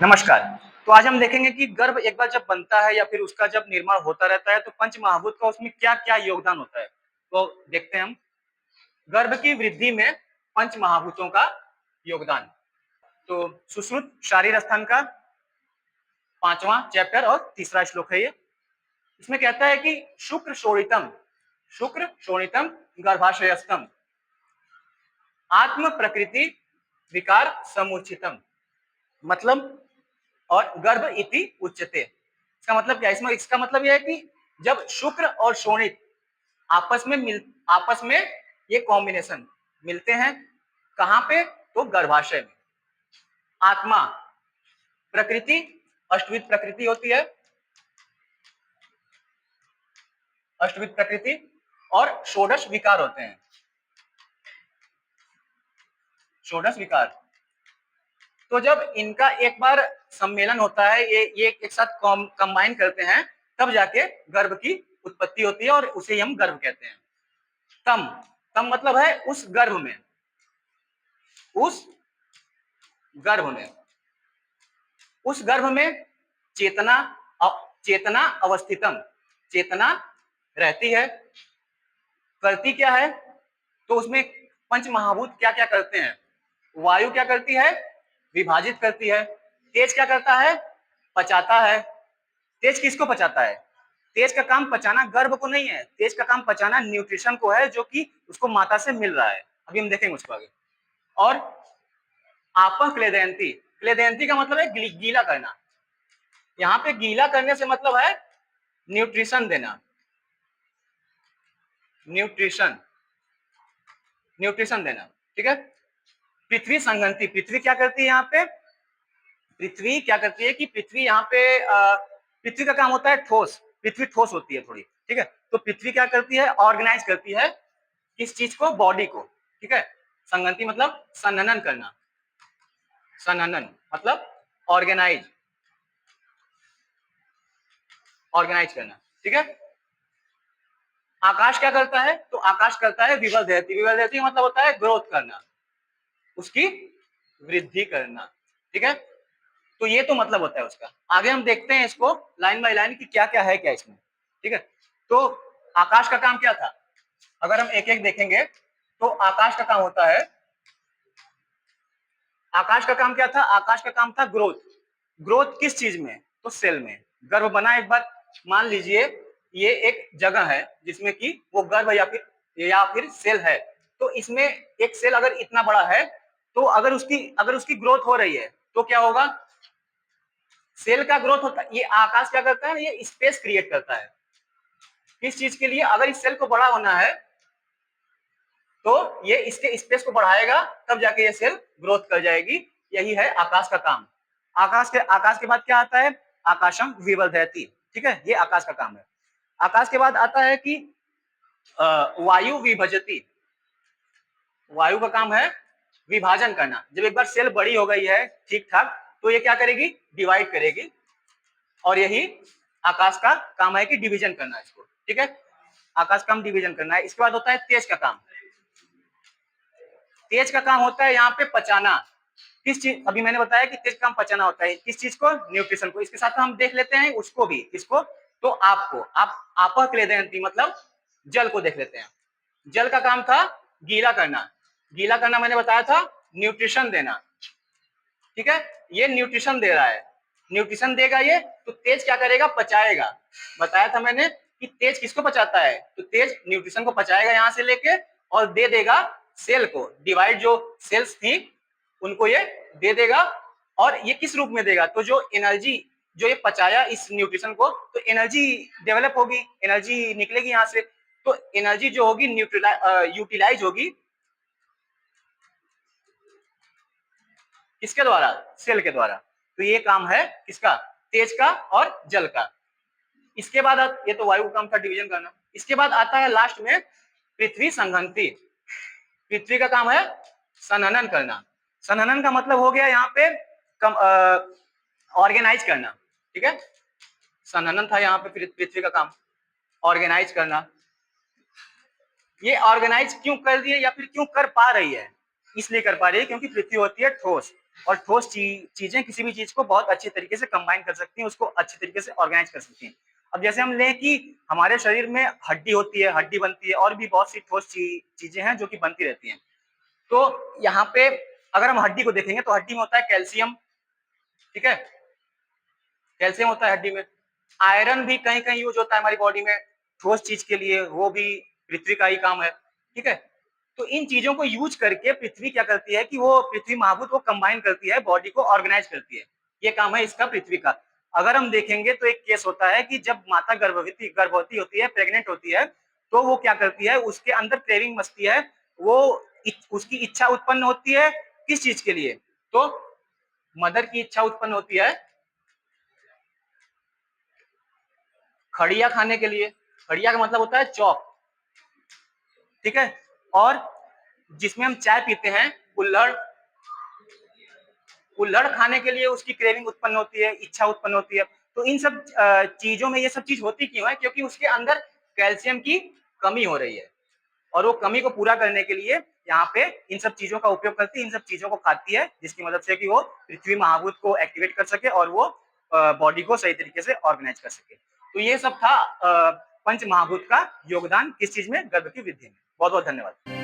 नमस्कार। तो आज हम देखेंगे कि गर्भ एक बार जब बनता है या फिर उसका जब निर्माण होता रहता है तो पंचमहाभूत का उसमें क्या-क्या योगदान होता है। तो देखते हैं हम गर्भ की वृद्धि में पंचमहाभूतों का योगदान। तो सुश्रुत शारीर स्थान का 5वां चैप्टर और तीसरा श्लोक है ये। इसमें कहता है कि शुक्र शोणितम गर्भाशयस्थम आत्म प्रकृति विकार समुचितम। मतलब और गर्भ इति उच्यते। इसका मतलब क्या है? इसमें इसका मतलब यह है कि जब शुक्र और शोणित आपस में ये कॉम्बिनेशन मिलते हैं, कहां पे? तो गर्भाशय में। आत्मा, प्रकृति, अष्टविध प्रकृति होती है, अष्टविध प्रकृति, और षोडश विकार होते हैं, षोडश विकार। तो जब इनका एक बार सम्मेलन होता है, ये एक साथ कंबाइन करते हैं, तब जाके गर्भ की उत्पत्ति होती है और उसे हम गर्भ कहते हैं। तम तम मतलब है उस गर्भ में, उस गर्भ में, उस गर्भ में चेतना, चेतना अवस्थितम, चेतना रहती है। करती क्या है? तो उसमें पंच महाभूत क्या क्या करते हैं? वायु क्या करती है? विभाजित करती है। तेज क्या करता है? पचाता है। तेज किसको पचाता है? तेज का काम पचाना गर्भ को नहीं है, तेज का काम पचाना न्यूट्रिशन को है, जो कि उसको माता से मिल रहा है। अभी हम देखेंगे उसको आगे। और आपह क्लेदयंती, क्लेदयंती का मतलब है गीला करना। यहाँ पे गीला करने से मतलब है न्यूट्रिशन देना, न्यूट्रिशन, न्यूट्रिशन देना। ठीक है। पृथ्वी संघनती, पृथ्वी क्या करती है? यहाँ पे पृथ्वी क्या करती है कि पृथ्वी यहाँ पे पृथ्वी का काम होता है ठोस, पृथ्वी ठोस होती है थोड़ी। ठीक है। तो पृथ्वी क्या करती है? ऑर्गेनाइज करती है किस चीज को? बॉडी को। ठीक है। संघनती मतलब संघनन करना, संघनन मतलब ऑर्गेनाइज, ऑर्गेनाइज करना। ठीक है। आकाश क्या करता है? तो आकाश करता है विवर्धयति, विवर्धयति मतलब होता है ग्रोथ करना, उसकी वृद्धि करना। ठीक है। तो ये तो मतलब होता है उसका। आगे हम देखते हैं इसको लाइन बाय लाइन कि क्या क्या है क्या इसमें। ठीक है। तो आकाश का काम क्या था? अगर हम एक एक देखेंगे तो आकाश का काम होता है, आकाश का काम क्या था? आकाश का काम था ग्रोथ। ग्रोथ किस चीज में? तो सेल में। गर्भ बना एक बार, मान लीजिए ये एक जगह है जिसमें कि वो गर्भ या फिर सेल है। तो इसमें एक सेल अगर इतना बड़ा है तो अगर उसकी ग्रोथ हो रही है तो क्या होगा? सेल का ग्रोथ होता है। ये आकाश क्या करता है? ये स्पेस क्रिएट करता है। किस चीज के लिए? अगर इस सेल को बड़ा होना है तो ये इसके स्पेस को बढ़ाएगा, तब जाके ये सेल ग्रोथ कर जाएगी। यही है आकाश का काम। आकाश के बाद क्या आता है? आकाशम विवर्धयति। ठीक है। ये आकाश का काम है। आकाश के बाद आता है कि वायु विभजति। वायु का काम है विभाजन करना। जब एक बार सेल बड़ी हो गई है ठीक ठाक, तो ये क्या करेगी? डिवाइड करेगी। और यही आकाश का काम है कि डिवीजन करना इसको। ठीक है। आकाश का काम डिवीजन करना है। इसके बाद होता है तेज का काम। तेज का काम होता है यहाँ पे पचाना। किस चीज? अभी मैंने बताया कि तेज काम पचाना होता है। किस चीज को? न्यूट्रिशन को। इसके साथ हम देख लेते हैं उसको भी। किसको? तो आपको, आपह क्लेदयंती मतलब जल को देख लेते हैं। जल का काम था गीला करना। गीला करना मैंने बताया था न्यूट्रिशन देना। ठीक है। ये न्यूट्रिशन दे रहा है, न्यूट्रिशन देगा ये। तो तेज क्या करेगा? पचाएगा। बताया था मैंने कि तेज किसको पचाता है? तो तेज न्यूट्रिशन को पचाएगा यहां से लेके और दे देगा सेल को। डिवाइड जो सेल्स थी उनको ये दे देगा। और ये किस रूप में देगा? तो जो एनर्जी जो ये पचाया इस न्यूट्रिशन को, तो एनर्जी डेवलप होगी, एनर्जी निकलेगी यहां से। तो एनर्जी जो होगी यूटिलाइज होगी किसके द्वारा? सेल के द्वारा। तो ये काम है किसका? तेज का और जल का। इसके बाद ये तो वायु का काम था डिवीजन करना। इसके बाद आता है लास्ट में पृथ्वी संघनती। पृथ्वी का काम है संहनन करना। संहनन का मतलब हो गया यहाँ पे ऑर्गेनाइज करना। ठीक है। संहनन था यहाँ पे पृथ्वी का काम, ऑर्गेनाइज करना। ये ऑर्गेनाइज क्यों कर रही है या फिर क्यों कर पा रही है? इसलिए कर पा रही है क्योंकि पृथ्वी होती है ठोस। और ठोस चीजें किसी भी चीज को बहुत अच्छी तरीके से कंबाइन कर सकती हैं, उसको अच्छी तरीके से ऑर्गेनाइज कर सकती हैं। अब जैसे हम लें कि हमारे शरीर में हड्डी होती है, हड्डी बनती है, और भी बहुत सी ठोस चीजें हैं जो कि बनती रहती हैं। तो यहाँ पे अगर हम हड्डी को देखेंगे तो हड्डी में होता है कैल्शियम, ठीक है, कैल्शियम होता है हड्डी में। आयरन भी कहीं कहीं यूज होता है हमारी बॉडी में ठोस चीज के लिए, वो भी पृथ्वी का ही काम है, ठीक है। तो इन चीजों को यूज करके पृथ्वी क्या करती है कि वो पृथ्वी महाभूत वो कंबाइन करती है, बॉडी को ऑर्गेनाइज करती है। ये काम है इसका पृथ्वी का। अगर हम देखेंगे तो एक केस होता है कि जब माता गर्भवती होती है, प्रेग्नेंट होती है, तो वो क्या करती है, उसके अंदर क्रेविंग मचती है, वो उसकी इच्छा उत्पन्न होती है किस चीज के लिए, तो मदर की इच्छा उत्पन्न होती है खड़िया खाने के लिए। खड़िया का मतलब होता है चौक, ठीक है। और जिसमें हम चाय पीते हैं, कुल्हड़, कुल्हड़ खाने के लिए उसकी क्रेविंग उत्पन्न होती है, इच्छा उत्पन्न होती है। तो इन सब चीजों में ये सब चीज होती क्यों है, क्योंकि उसके अंदर कैल्शियम की कमी हो रही है, और वो कमी को पूरा करने के लिए यहाँ पे इन सब चीजों का उपयोग करती है, इन सब चीजों को खाती है, जिसकी मदद से कि वो पृथ्वी महाभूत को एक्टिवेट कर सके और वो बॉडी को सही तरीके से ऑर्गेनाइज कर सके। तो ये सब था पंच महाभूत का योगदान किस चीज में, गर्भ की वृद्धि में। बहुत बहुत धन्यवाद।